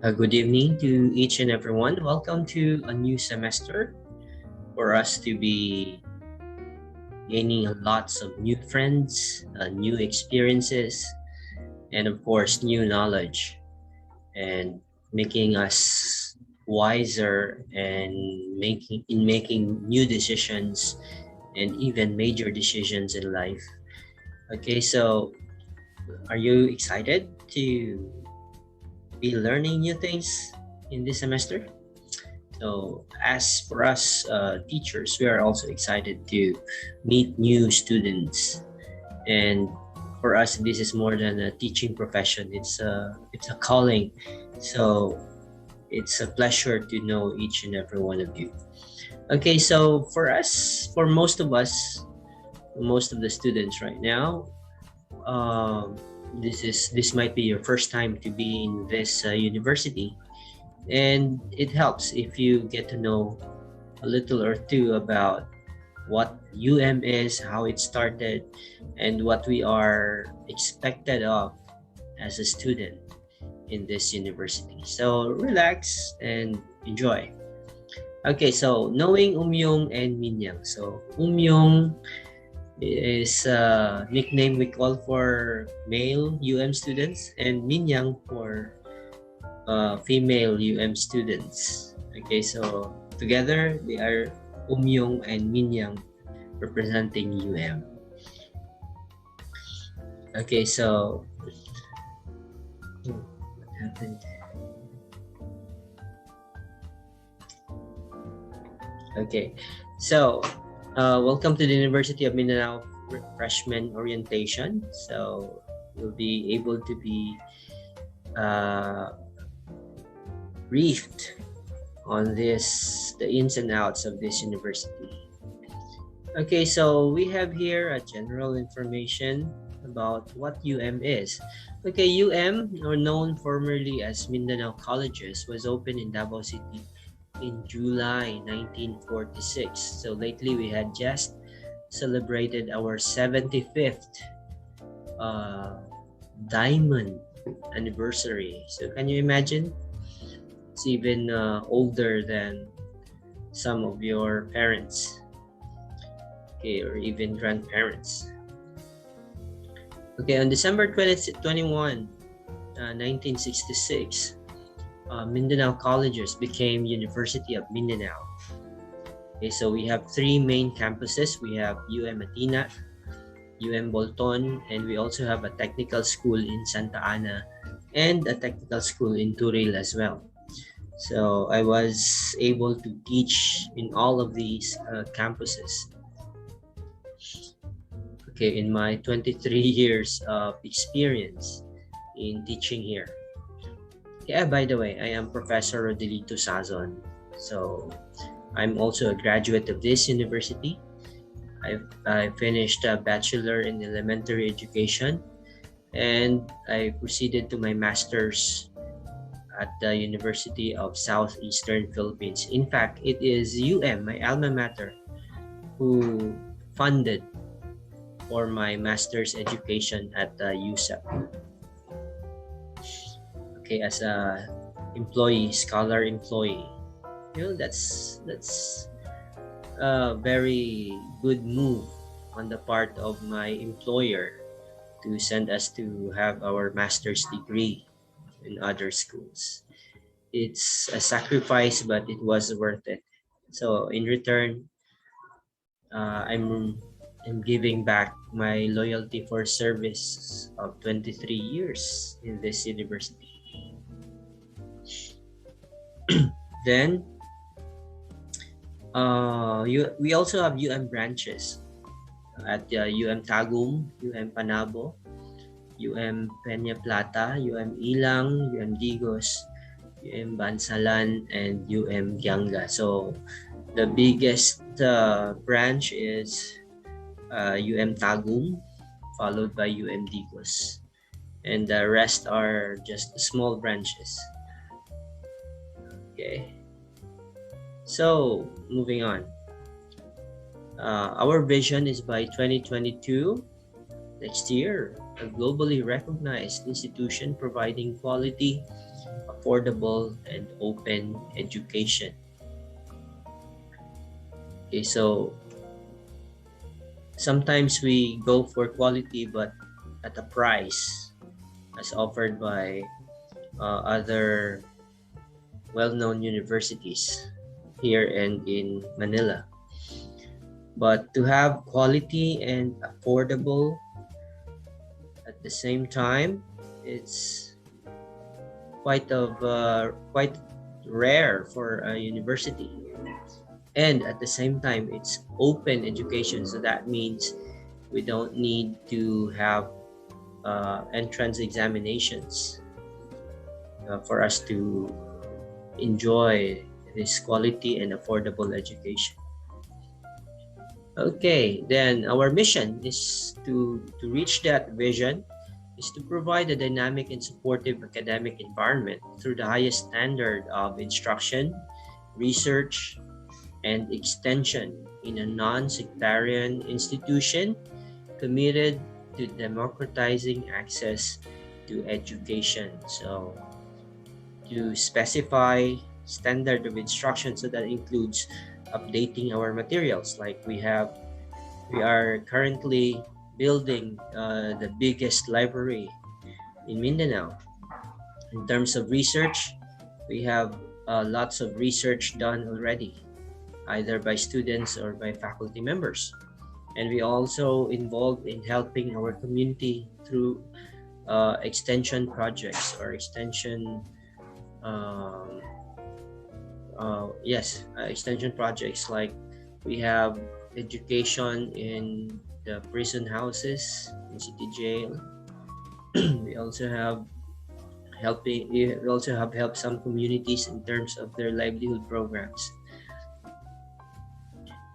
Good evening to each and everyone. Welcome to a new semester for us to be gaining lots of new friends, new experiences, and of course, new knowledge, and making us wiser and making new decisions and even major decisions in life. Okay, so are you excited to be learning new things in this semester? So as for us teachers, we are also excited to meet new students. And for us, this is more than a teaching profession. It's a calling. So it's a pleasure to know each and every one of you. Okay, so for us, for most of us, most of the students right now, this might be your first time to be in this university, and it helps if you get to know a little or two about what is, how it started, and what we are expected of as a student in this university. So relax and enjoy. Okay, so knowing Umyong and Minyang. So Umyong is a nickname we call for male students, and Minyang for female students. Okay, so together they are Umyong and Minyang representing Okay, so what happened? Okay, so welcome to the University of Mindanao Freshman Orientation. So you'll be able to be briefed on the ins and outs of this university. Okay, so we have here a general information about what is. Okay, or known formerly as Mindanao Colleges, was opened in Davao City in July 1946. So lately we had just celebrated our 75th diamond anniversary. So can you imagine? It's even older than some of your parents, okay, or even grandparents. Okay, on December 21, 1966, Mindanao Colleges became University of Mindanao. Okay, so we have three main campuses. We have Atina, Bolton, and we also have a technical school in Santa Ana and a technical school in Turil as well. So I was able to teach in all of these campuses. Okay, in my 23 years of experience in teaching here. Yeah, by the way, I am Professor Rodelito Sazon. So I'm also a graduate of this university. I finished a bachelor in elementary education, and I proceeded to my master's at the University of Southeastern Philippines. In fact, it is my alma mater, who funded for my master's education at USEP. Okay, as a scholar employee, that's a very good move on the part of my employer to send us to have our master's degree in other schools. It's a sacrifice, but it was worth it. So in return, I'm giving back my loyalty for service of 23 years in this university. Then we also have branches at Tagum, Panabo, Peña Plata, Ilang, Digos, Bansalan, and Gianga. So the biggest branch is Tagum, followed by Digos, and the rest are just small branches. Okay, so moving on. Our vision is by 2022, next year, a globally recognized institution providing quality, affordable, and open education. Okay, so sometimes we go for quality but at a price as offered by other well-known universities here and in Manila. But to have quality and affordable at the same time, it's quite rare for a university. And at the same time, it's open education, so that means we don't need to have entrance examinations for us to enjoy this quality and affordable education. Okay, then our mission is to reach that vision is to provide a dynamic and supportive academic environment through the highest standard of instruction, research, and extension in a non-sectarian institution committed to democratizing access to education. So to specify standard of instruction, so that includes updating our materials. Like we are currently building the biggest library in Mindanao. In terms of research, we have lots of research done already, either by students or by faculty members. And we also involved in helping our community through extension projects or extension extension projects. Like we have education in the prison houses in city jail. We also have helped some communities in terms of their livelihood programs.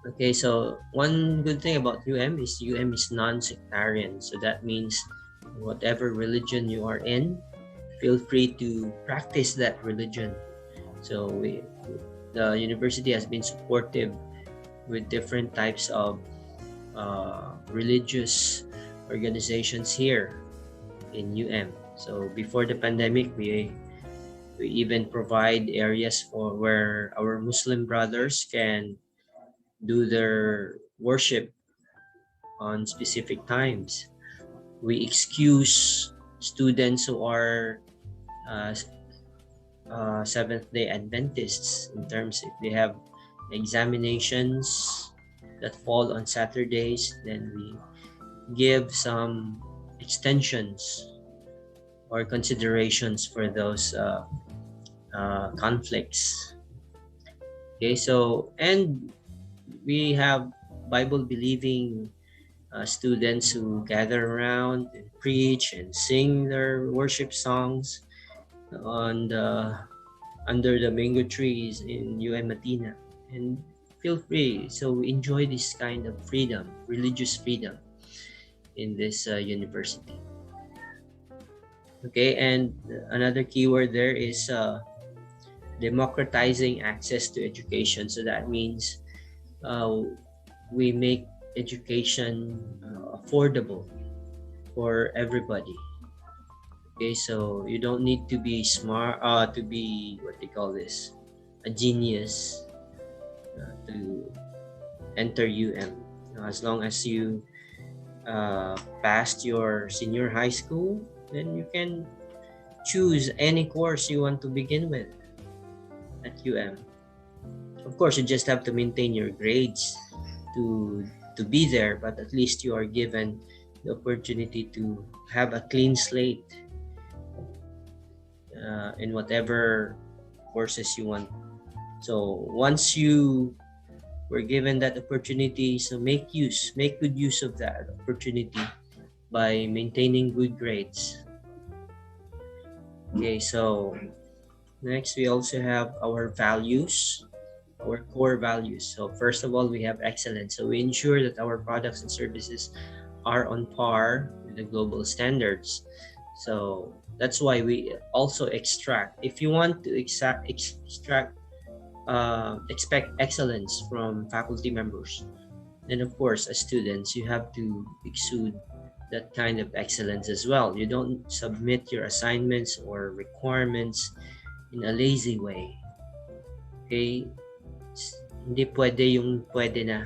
Okay, so one good thing about UM is non-sectarian. So that means whatever religion you are in, feel free to practice that religion. So the university has been supportive with different types of religious organizations here in UM. So before the pandemic, we even provide areas for where our Muslim brothers can do their worship on specific times. We excuse students who are Seventh-day Adventists in terms if they have examinations that fall on Saturdays, then we give some extensions or considerations for those conflicts. Okay, so and we have Bible-believing students who gather around and preach and sing their worship songs on under the mango trees in UM Matina. And feel free. So enjoy this kind of freedom, religious freedom in this university. Okay, and another keyword there is democratizing access to education. So that means we make education affordable for everybody. Okay, so you don't need to be smart, to be what they call this, a genius to enter UM. As long as you passed your senior high school, then you can choose any course you want to begin with at UM. Of course, you just have to maintain your grades to be there, but at least you are given the opportunity to have a clean slate in whatever courses you want. So once you were given that opportunity, so make good use of that opportunity by maintaining good grades. Okay, so next we also have our values, our core values. So first of all, we have excellence. So we ensure that our products and services are on par with the global standards. So that's why we also extract. If you want to expect excellence from faculty members, then of course as students you have to exude that kind of excellence as well. You don't submit your assignments or requirements in a lazy way. Okay? Hindi pwede yung pwede na.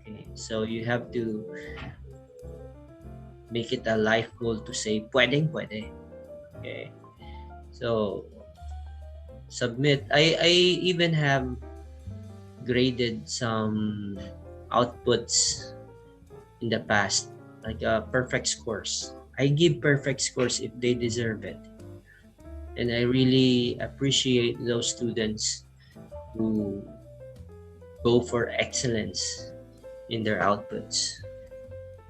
Okay? So you have to make it a life goal to say pwedeng pwede. Okay? So submit. I even have graded some outputs in the past, like perfect scores. I give perfect scores if they deserve it. And I really appreciate those students who go for excellence in their outputs,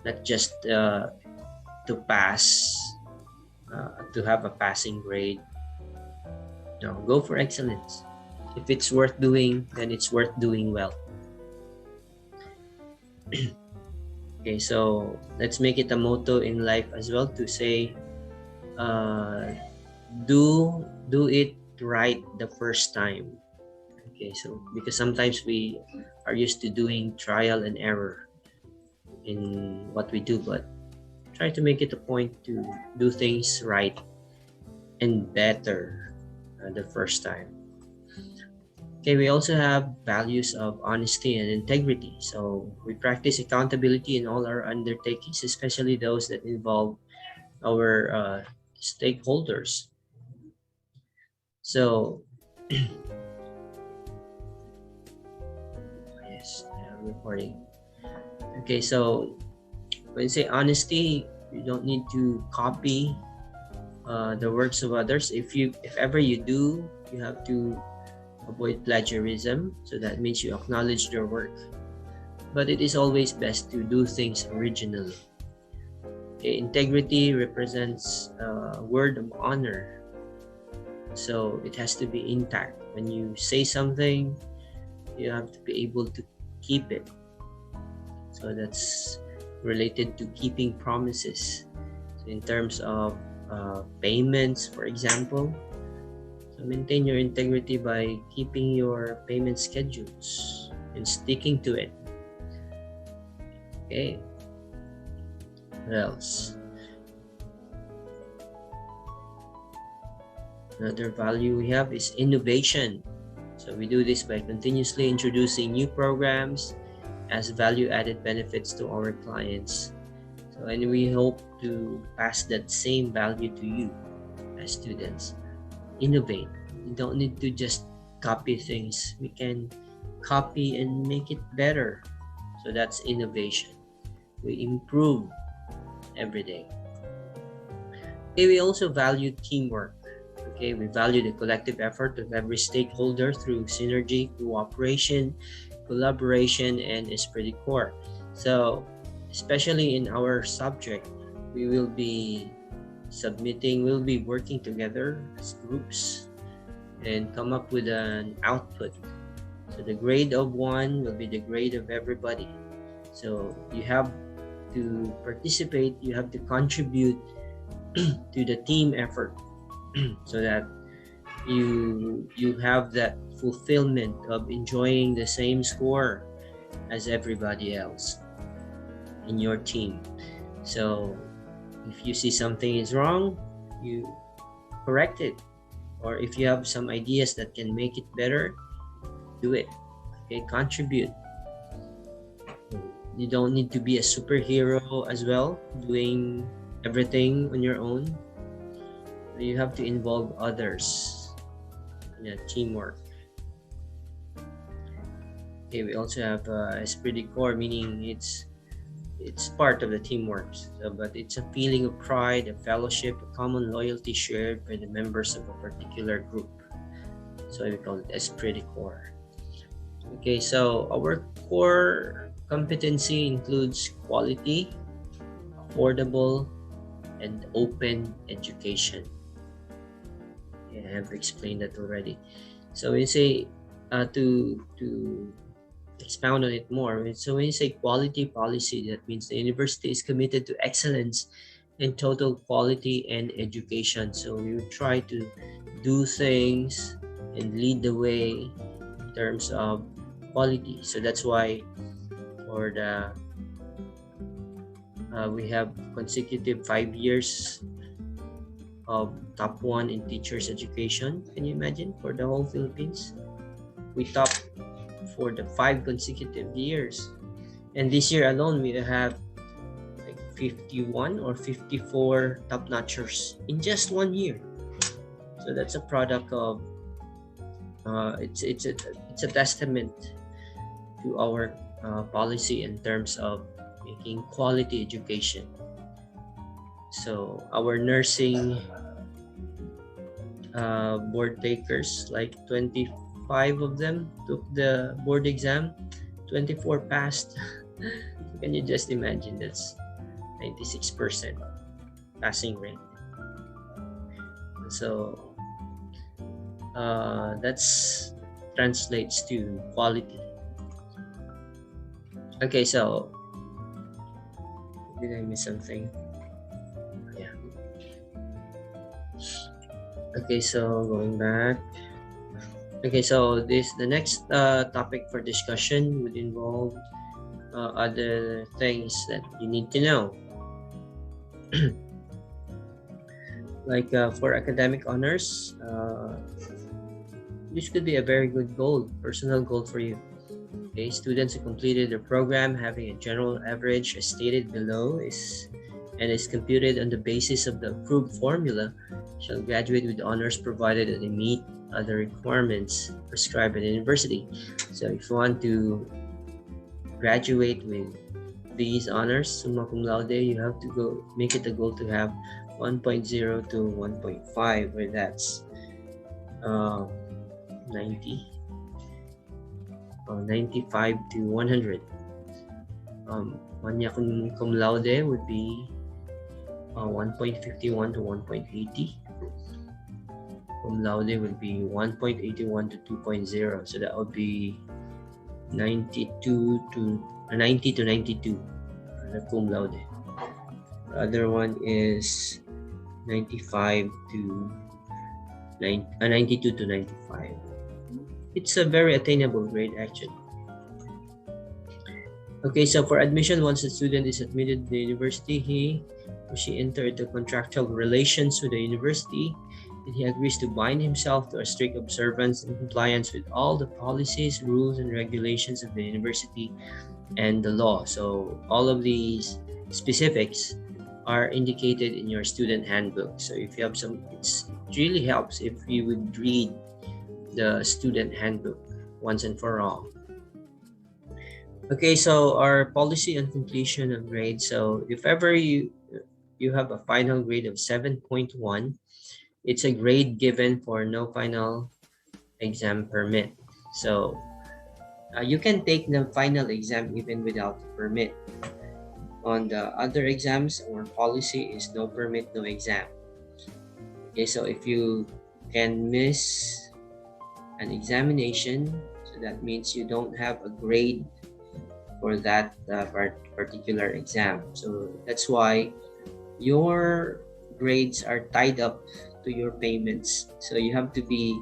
not just to pass, to have a passing grade. No, go for excellence. If it's worth doing, then it's worth doing well. Okay, so let's make it a motto in life as well to say, do it right the first time. Okay, so because sometimes we are used to doing trial and error in what we do, but try to make it a point to do things right and better the first time. Okay, we also have values of honesty and integrity. So we practice accountability in all our undertakings, especially those that involve our stakeholders. So, yes, I'm recording. Okay, so when you say honesty, you don't need to copy the works of others. If ever you do, you have to avoid plagiarism. So that means you acknowledge their work. But it is always best to do things originally. Okay, integrity represents a word of honor. So it has to be intact. When you say something, you have to be able to keep it. So that's related to keeping promises. So in terms of payments, for example, so maintain your integrity by keeping your payment schedules and sticking to it. Okay. What else? Another value we have is innovation. So we do this by continuously introducing new programs as value-added benefits to our clients. So, and we hope to pass that same value to you as students. Innovate. You don't need to just copy things. We can copy and make it better. So that's innovation. We improve every day. Okay, we also value teamwork. Okay, we value the collective effort of every stakeholder through synergy, cooperation, collaboration, and esprit de corps. So, especially in our subject, we will be we'll be working together as groups and come up with an output. So the grade of one will be the grade of everybody. So you have to participate, you have to contribute to the team effort so that you have that fulfillment of enjoying the same score as everybody else in your team. So if you see something is wrong, you correct it. Or if you have some ideas that can make it better, do it. Okay, contribute. You don't need to be a superhero as well, doing everything on your own. You have to involve others in a teamwork. Okay, we also have esprit de corps, meaning it's part of the teamwork, but it's a feeling of pride, a fellowship, a common loyalty shared by the members of a particular group. So we call it esprit de corps. Okay, so our core competency includes quality, affordable, and open education. Yeah, I have explained that already. So we say to expound on it more. So when you say quality policy, that means the university is committed to excellence in total quality and education. So we will try to do things and lead the way in terms of quality. So that's why for the We have consecutive 5 years of top 1 in teachers education. Can you imagine, for the whole Philippines? We top for the 5 consecutive years. And this year alone, we have like 51 or 54 top-notchers in just 1 year. So that's a product of it's a testament to our policy in terms of making quality education. So our nursing board takers, like 25 of them took the board exam, 24 passed. Can you just imagine? That's 96% passing rate. So that's translates to quality. Okay, so did I miss something? Yeah. Okay, so going back. Okay, so the next topic for discussion would involve other things that you need to know. Like for academic honors, this could be a very good goal, personal goal for you. Okay, students who completed the program having a general average as stated below is computed on the basis of the approved formula shall graduate with honors provided that they meet other requirements prescribed by the university. So if you want to graduate with these honors, summa cum laude, you have to go make it a goal to have 1.0 to 1.5, where that's 90, 95 to 100. Magna cum laude would be 1.51 to 1.80. Cum laude would be 1.81 to 2.0. So that would be 90 to 92. The cum laude. The other one is 92 to 95. It's a very attainable grade, actually. Okay, so for admission, once a student is admitted to the university, he or she entered the contractual relations with the university, and he agrees to bind himself to a strict observance and compliance with all the policies, rules, and regulations of the university and the law. So all of these specifics are indicated in your student handbook. So if you have some, it really helps if you would read the student handbook once and for all. Okay, so our policy on completion of grades. So if ever you have a final grade of 7.1, it's a grade given for no final exam permit. So you can take the final exam even without the permit. On the other exams, our policy is no permit, no exam. Okay, so if you can miss an examination, so that means you don't have a grade for that particular exam. So that's why your grades are tied up to your payments. So you have to be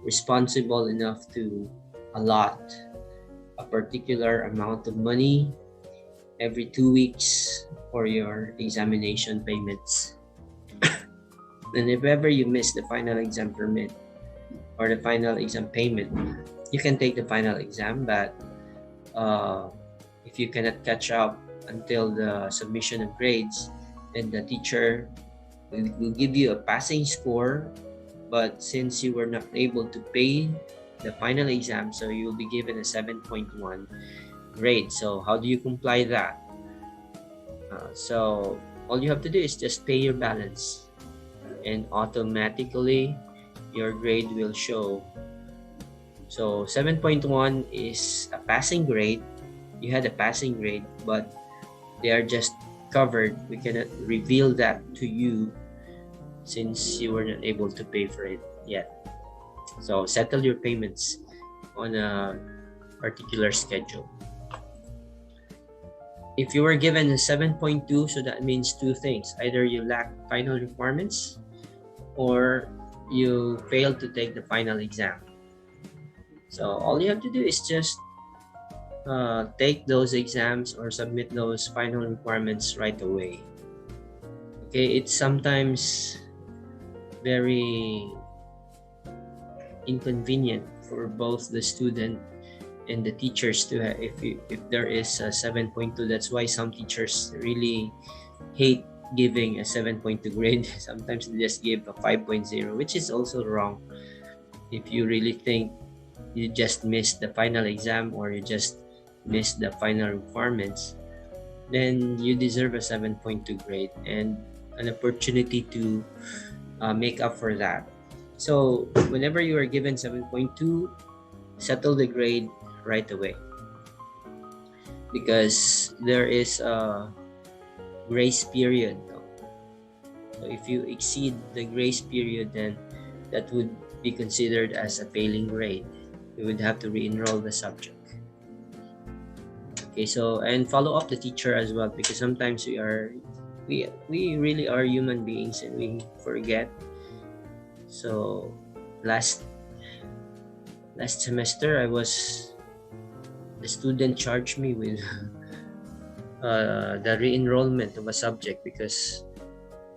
responsible enough to allot a particular amount of money every 2 weeks for your examination payments. And if ever you miss the final exam permit or the final exam payment, you can take the final exam, but if you cannot catch up until the submission of grades, then the teacher will give you a passing score, but since you were not able to pay the final exam, so you will be given a 7.1 grade. So how do you comply that? So all you have to do is just pay your balance, and automatically your grade will show. So 7.1 is a passing grade. You had a passing grade, but they are just covered. We cannot reveal that to you since you were not able to pay for it yet. So settle your payments on a particular schedule. If you were given a 7.2, so that means two things. Either you lack final requirements or you failed to take the final exam. So all you have to do is just take those exams or submit those final requirements right away. Okay, it's sometimes very inconvenient for both the student and the teachers to have, if there is a 7.2. That's why some teachers really hate giving a 7.2 grade. Sometimes they just give a 5.0, which is also wrong. If you really think you just missed the final exam or you just missed the final requirements, then you deserve a 7.2 grade and an opportunity to make up for that. So whenever you are given 7.2, settle the grade right away, because there is a grace period. So if you exceed the grace period, then that would be considered as a failing grade. You would have to re-enroll the subject. Okay, so and follow up the teacher as well, because sometimes we really are human beings and we forget. So last semester, the student charged me with the re-enrollment of a subject because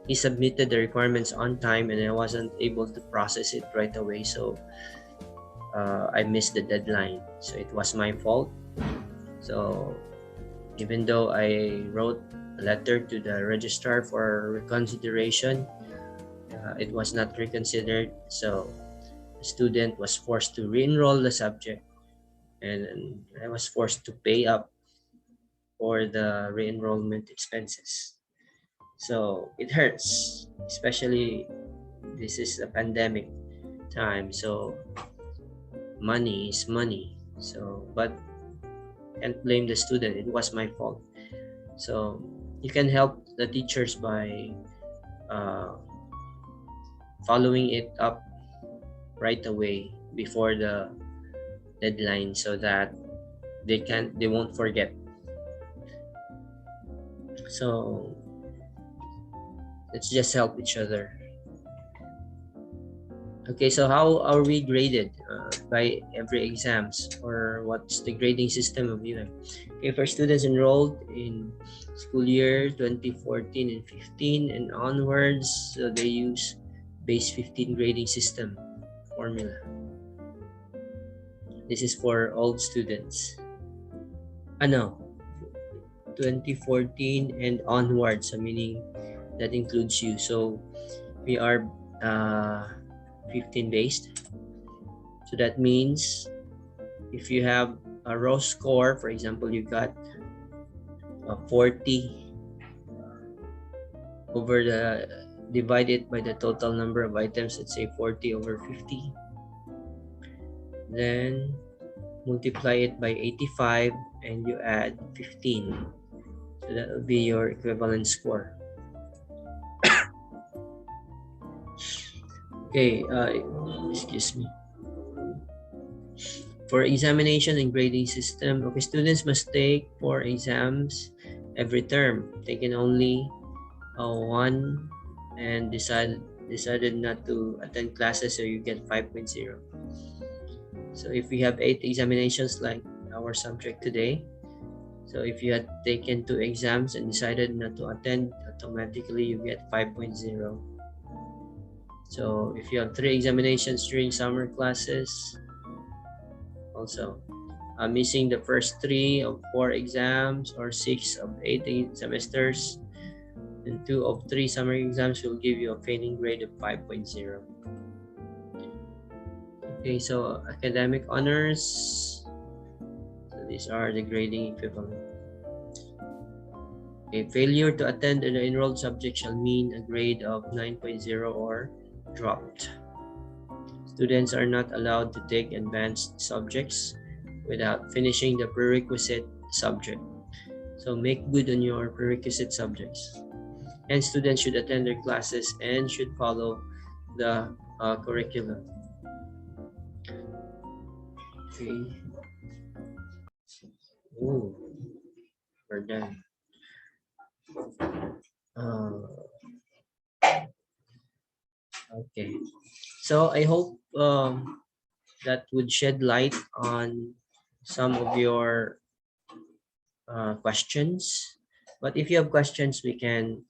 he submitted the requirements on time and I wasn't able to process it right away. So I missed the deadline. So it was my fault. So even though I wrote a letter to the registrar for reconsideration, it was not reconsidered. So the student was forced to re-enroll the subject, and I was forced to pay up for the re-enrollment expenses. So it hurts, especially this is a pandemic time. So money is money. So, but can't blame the student. It was my fault. So you can help the teachers by uh, following it up right away before the deadline, so that they won't forget. So let's just help each other. Okay, so how are we graded by every exams, or what's the grading system of UM? Okay, for students enrolled in school year 2014 and 15 and onwards, so they use base 15 grading system formula. This is for old students. No, 2014 and onwards, so meaning that includes you. So we are 15 based. So that means if you have a raw score, for example, you got 40 over the divided by the total number of items, let's say 40 over 50, then multiply it by 85 and you add 15. So that will be your equivalent score. Okay, excuse me. For examination and grading system, okay, students must take 4 exams every term. Taken only one and decided not to attend classes, so you get 5.0. So if we have 8 examinations like our subject today, so if you had taken 2 exams and decided not to attend, automatically you get 5.0. So if you have 3 examinations during summer classes, also missing the first 3 of 4 exams or 6 of 8 semesters, and 2 of 3 summer exams will give you a failing grade of 5.0. Okay, so academic honors. So these are the grading equivalent. Okay, failure to attend an enrolled subject shall mean a grade of 9.0 or dropped. Students are not allowed to take advanced subjects without finishing the prerequisite subject. So make good on your prerequisite subjects. And students should attend their classes and should follow the curriculum. Okay. Ooh, we're done. Okay. So I hope that would shed light on some of your questions. But if you have questions, we can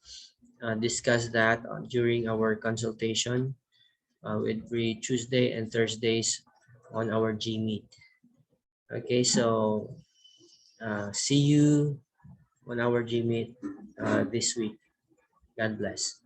discuss that during our consultation every Tuesday and Thursdays on our G Meet. Okay, so see you on our G Meet this week. God bless.